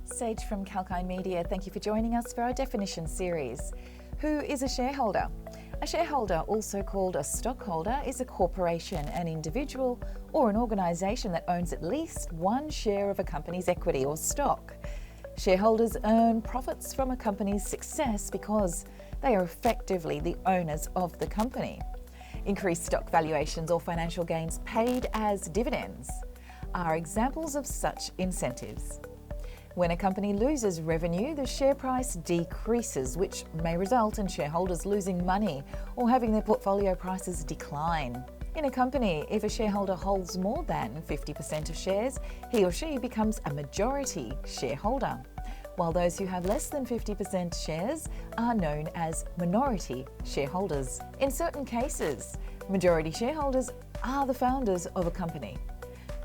Sage from Kalkine Media, thank you for joining us for our definition series. Who is a shareholder? A shareholder, also called a stockholder, is a corporation, an individual, or an organisation that owns at least one share of a company's equity or stock. Shareholders earn profits from a company's success because they are effectively the owners of the company. Increased stock valuations or financial gains paid as dividends are examples of such incentives. When a company loses revenue, the share price decreases, which may result in shareholders losing money or having their portfolio prices decline. In a company, if a shareholder holds more than 50% of shares, he or she becomes a majority shareholder, while those who have less than 50% shares are known as minority shareholders. In certain cases, majority shareholders are the founders of a company.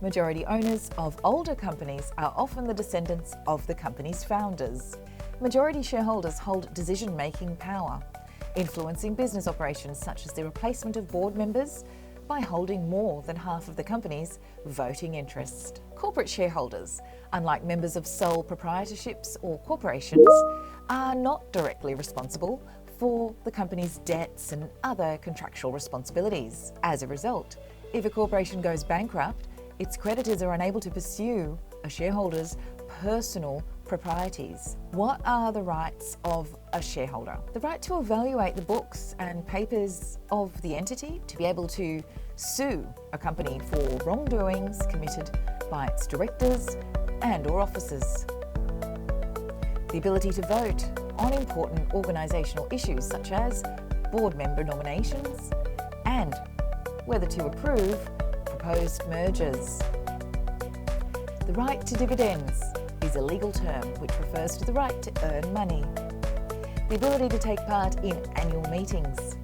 Majority owners of older companies are often the descendants of the company's founders. Majority shareholders hold decision-making power, influencing business operations such as the replacement of board members by holding more than half of the company's voting interest. Corporate shareholders, unlike members of sole proprietorships or corporations, are not directly responsible for the company's debts and other contractual responsibilities. As a result, if a corporation goes bankrupt, its creditors are unable to pursue a shareholder's personal proprieties. What are the rights of a shareholder? The right to evaluate the books and papers of the entity, to be able to sue a company for wrongdoings committed by its directors and/or officers. The ability to vote on important organisational issues such as board member nominations and whether to approve proposed mergers. The right to dividends is a legal term which refers to the right to earn money. The ability to take part in annual meetings.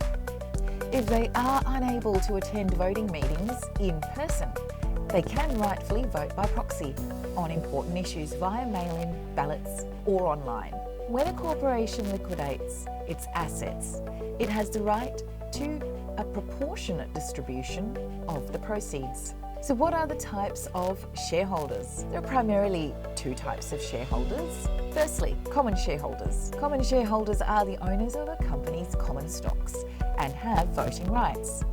If they are unable to attend voting meetings in person, they can rightfully vote by proxy on important issues via mail-in ballots or online. When a corporation liquidates its assets, it has the right to a proportionate distribution of the proceeds. So what are the types of shareholders? There are primarily two types of shareholders. Firstly, common shareholders. Common shareholders are the owners of a company's common stocks and have voting rights.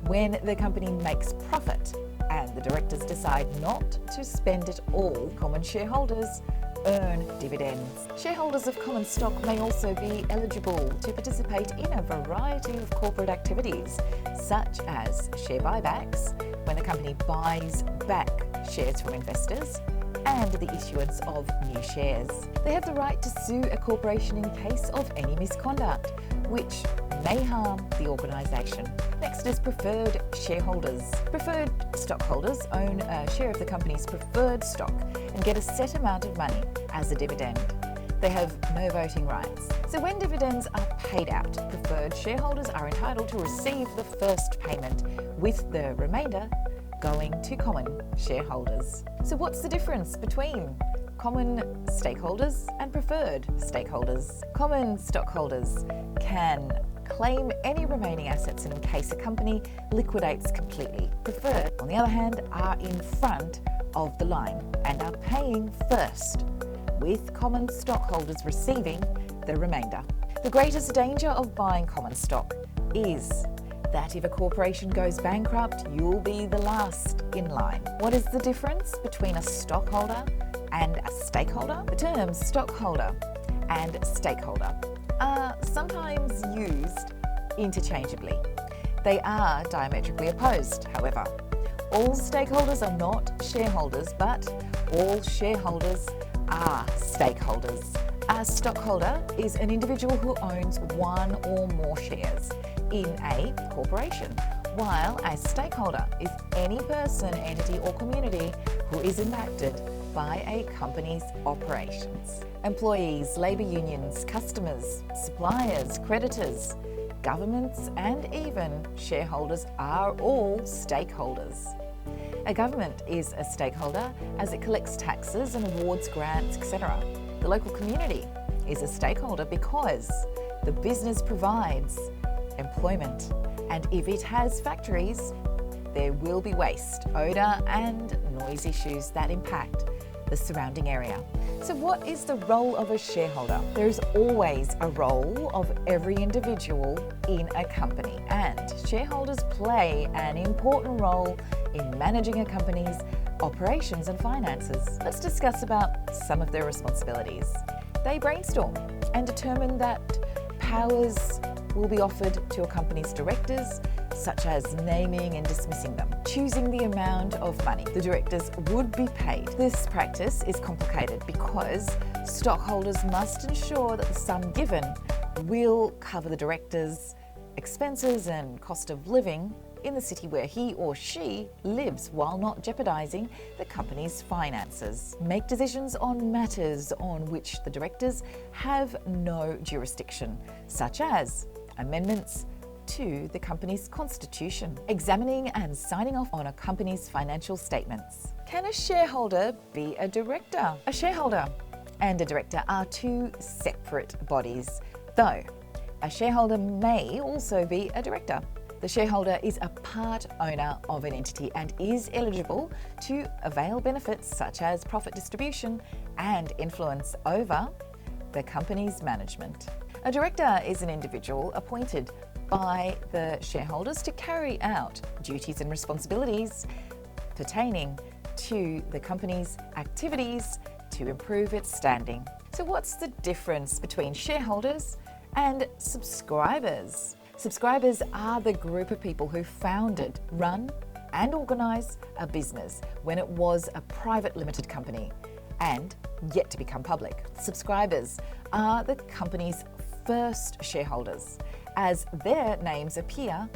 When the company makes profit and the directors decide not to spend it all, common shareholders earn dividends. Shareholders of common stock may also be eligible to participate in a variety of corporate activities, such as share buybacks, when a company buys back shares from investors, and the issuance of new shares. They have the right to sue a corporation in case of any misconduct, which may harm the organisation. Next is preferred shareholders. Preferred stockholders own a share of the company's preferred stock and get a set amount of money as a dividend. They have no voting rights. So when dividends are paid out, preferred shareholders are entitled to receive the first payment, with the remainder going to common shareholders. So what's the difference between common stakeholders and preferred stakeholders? Common stockholders can claim any remaining assets in case a company liquidates completely. Preferred, on the other hand, are in front of the line and are paying first, with common stockholders receiving the remainder. The greatest danger of buying common stock is that if a corporation goes bankrupt, you'll be the last in line. What is the difference between a stockholder and a stakeholder? The terms stockholder and stakeholder are sometimes used interchangeably. They are diametrically opposed, however. All stakeholders are not shareholders, but all shareholders are stakeholders. A stockholder is an individual who owns one or more shares in a corporation, while a stakeholder is any person, entity or community who is impacted by a company's operations. Employees, labour unions, customers, suppliers, creditors, governments and even shareholders are all stakeholders. A government is a stakeholder as it collects taxes and awards grants, etc. The local community is a stakeholder because the business provides employment, and if it has factories, there will be waste, odour and noise issues that impact the surrounding area. So what is the role of a shareholder? There is always a role of every individual in a company, and shareholders play an important role in managing a company's operations and finances. Let's discuss about some of their responsibilities. They brainstorm and determine that powers will be offered to a company's directors, such as naming and dismissing them, choosing the amount of money the directors would be paid. This practice is complicated because stockholders must ensure that the sum given will cover the director's expenses and cost of living in the city where he or she lives, while not jeopardizing the company's finances. Make decisions on matters on which the directors have no jurisdiction, such as amendments to the company's constitution, examining and signing off on a company's financial statements. Can a shareholder be a director? A shareholder and a director are two separate bodies, though a shareholder may also be a director. The shareholder is a part owner of an entity and is eligible to avail benefits such as profit distribution and influence over the company's management. A director is an individual appointed by the shareholders to carry out duties and responsibilities pertaining to the company's activities to improve its standing. So what's the difference between shareholders and subscribers? Subscribers are the group of people who founded, run and organise a business when it was a private limited company and yet to become public. Subscribers are the company's first shareholders, as their names appear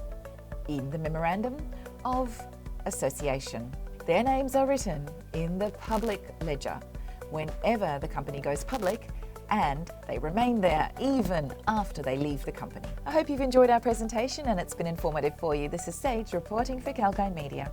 in the Memorandum of Association. Their names are written in the public ledger whenever the company goes public, and they remain there even after they leave the company. I hope you've enjoyed our presentation and it's been informative for you. This is Sage reporting for Kalkine Media.